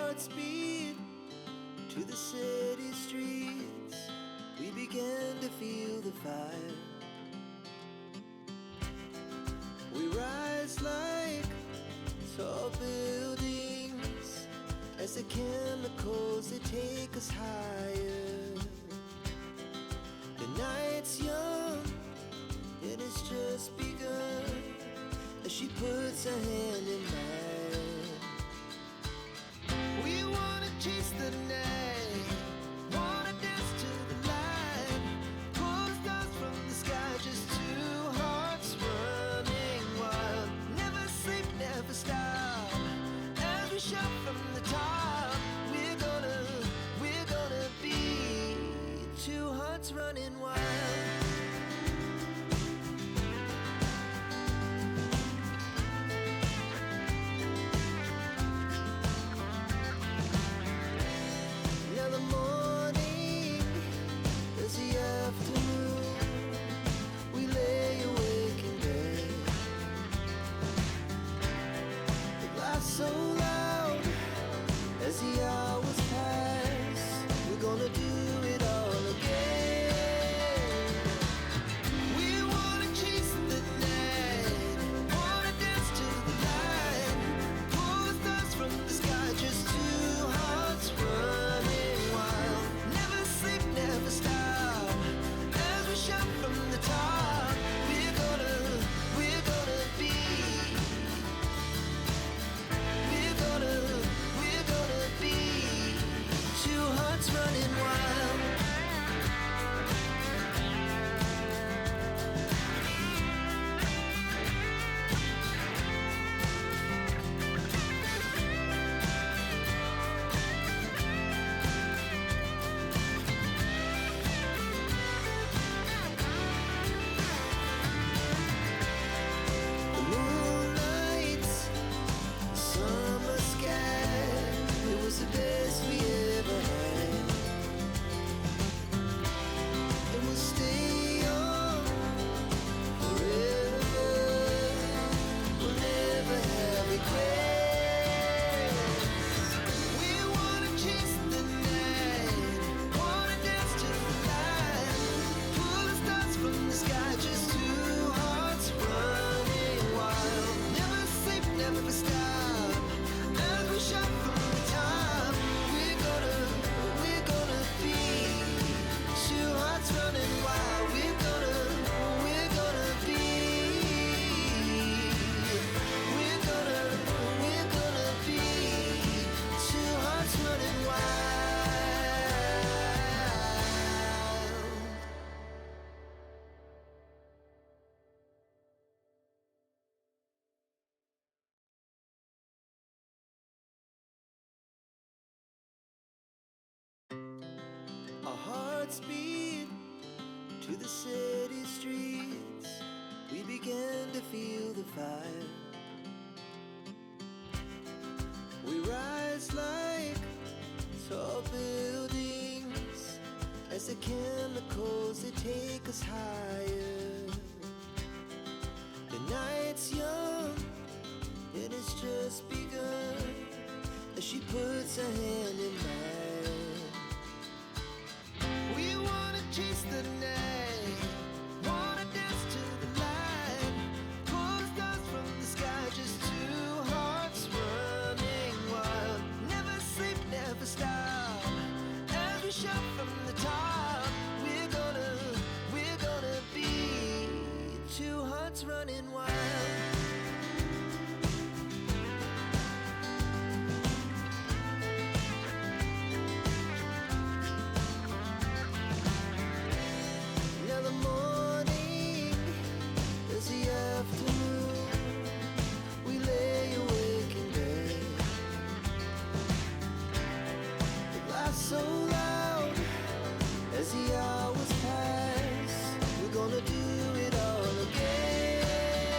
hearts beat to the city streets. We began to feel the fire. We rise like tall buildings as the chemicals, they take us higher. The night's young and it's just begun as she puts her hand in mine. We wanna chase the night, wanna dance to the light, pull the stars from the sky, just two hearts running wild. Never sleep, never stop, as we shout from the top. We're gonna be two hearts running wild. Now the morning is the afternoon. We lay awake in bed. The laughs so loud as the hours pass. We're gonna do it all again. We wanna chase the night, wanna dance to the light, pull the stars from the sky, just two hearts running wild. Never sleep, never stop, as we shout from the top. We're gonna be, we're gonna be two hearts running wild. The moonlight, summer sky, it was the best we ever had. And we'll stay on forever. We'll never have regrets. We wanna chase the night, wanna dance to the light, pull the stars from the sky, just two hearts running wild. Never sleep, never stop, as we shout from the top. We're gonna be two hearts running wild. We're gonna be, we're gonna be two hearts running wild. Our hearts beat to the city streets. We began to feel the fire. We rise like tall buildings as the chemicals, they take us higher. The night's young and it's just begun as she puts her hand in mine. We wanna chase the night, wanna dance to the light, pull the stars from the sky, just two hearts running wild. Never sleep, never stop, as we shout from the top. We're gonna be two hearts running wild. Now the morning is the afternoon. We lay awake in bed. The laughs so loud as the hours pass. We're gonna do it all again.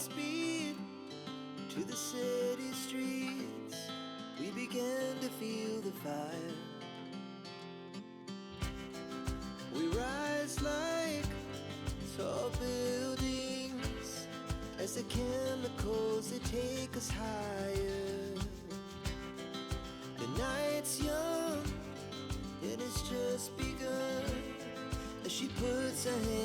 speed to the city streets. We began to feel the fire. We rise like tall buildings as the chemicals they take us higher. The night's young and it's just begun as she puts her